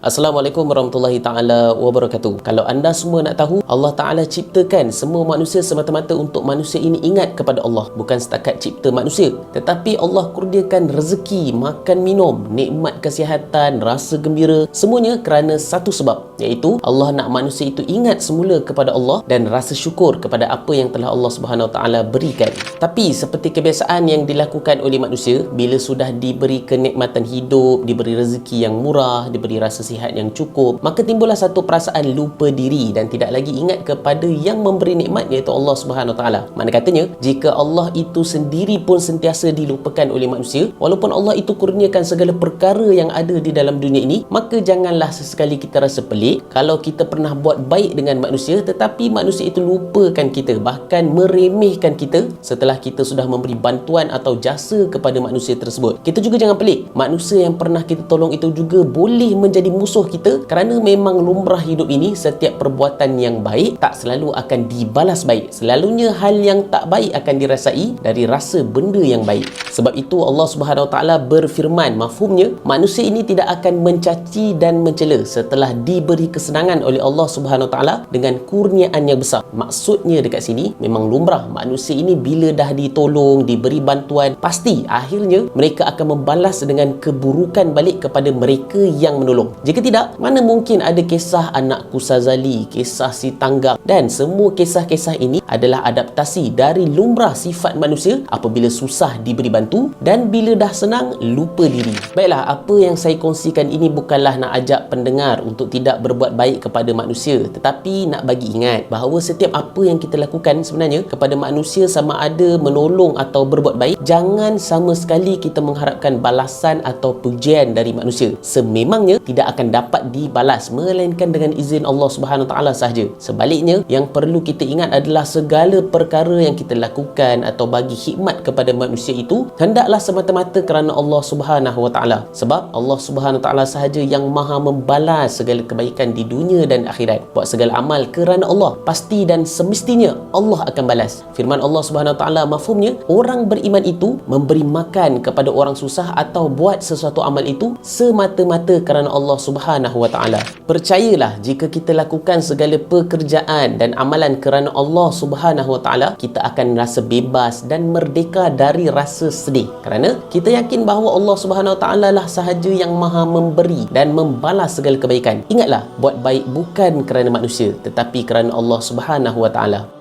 Assalamualaikum warahmatullahi ta'ala wabarakatuh. Kalau anda semua nak tahu, Allah Ta'ala ciptakan semua manusia semata-mata untuk manusia ini ingat kepada Allah. Bukan setakat cipta manusia, tetapi Allah kurniakan rezeki, makan minum, nikmat kesihatan, rasa gembira, semuanya kerana satu sebab, iaitu Allah nak manusia itu ingat semula kepada Allah dan rasa syukur kepada apa yang telah Allah Subhanahu Wa Ta'ala berikan. Tapi seperti kebiasaan yang dilakukan oleh manusia, bila sudah diberi kenikmatan hidup, diberi rezeki yang murah, diberi rasa sihat yang cukup, maka timbullah satu perasaan lupa diri dan tidak lagi ingat kepada yang memberi nikmat, iaitu Allah Subhanahu Wa Taala. Mana katanya, jika Allah itu sendiri pun sentiasa dilupakan oleh manusia, walaupun Allah itu kurniakan segala perkara yang ada di dalam dunia ini, maka janganlah sesekali kita rasa pelik kalau kita pernah buat baik dengan manusia, tetapi manusia itu lupakan kita, bahkan meremehkan kita setelah kita sudah memberi bantuan atau jasa kepada manusia tersebut. Kita juga jangan pelik, manusia yang pernah kita tolong itu juga boleh menjadi musuh kita, kerana memang lumrah hidup ini, setiap perbuatan yang baik tak selalu akan dibalas baik. Selalunya hal yang tak baik akan dirasai dari rasa benda yang baik. Sebab itu Allah Subhanahu Wa Taala berfirman, mafhumnya manusia ini tidak akan mencaci dan mencela setelah diberi kesenangan oleh Allah Subhanahu Wa Taala dengan kurniaan yang besar. Maksudnya dekat sini, memang lumrah manusia ini bila dah ditolong, diberi bantuan, pasti akhirnya mereka akan membalas dengan keburukan balik kepada mereka yang menolong. Jika tidak, mana mungkin ada kisah anak Kusazali, kisah si Tanggang, dan semua kisah-kisah ini adalah adaptasi dari lumrah sifat manusia apabila susah diberi bantu dan bila dah senang lupa diri. Baiklah, apa yang saya kongsikan ini bukanlah nak ajak pendengar untuk tidak berbuat baik kepada manusia, tetapi nak bagi ingat bahawa setiap apa yang kita lakukan sebenarnya kepada manusia, sama ada menolong atau berbuat baik, jangan sama sekali kita mengharapkan balasan atau pujian dari manusia. Sememangnya tidak akan dapat dibalas melainkan dengan izin Allah Subhanahu Taala sahaja. Sebaliknya, yang perlu kita ingat adalah segala perkara yang kita lakukan atau bagi khidmat kepada manusia itu hendaklah semata-mata kerana Allah Subhanahu Wa Taala. Sebab Allah Subhanahu Taala sahaja yang maha membalas segala kebaikan di dunia dan akhirat. Buat segala amal kerana Allah, pasti dan semestinya Allah akan balas. Firman Allah Subhanahu Wa Taala, mafhumnya orang beriman itu memberi makan kepada orang susah atau buat sesuatu amal itu semata-mata kerana Allah Subhanahu Wa Taala. Percayalah, jika kita lakukan segala pekerjaan dan amalan kerana Allah Subhanahu Wa Taala, kita akan rasa bebas dan merdeka dari rasa sedih, kerana kita yakin bahawa Allah Subhanahu Wa Taala lah sahaja yang maha memberi dan membalas segala kebaikan. Ingatlah, buat baik bukan kerana manusia, tetapi kerana Allah Subhanahu Wa Taala.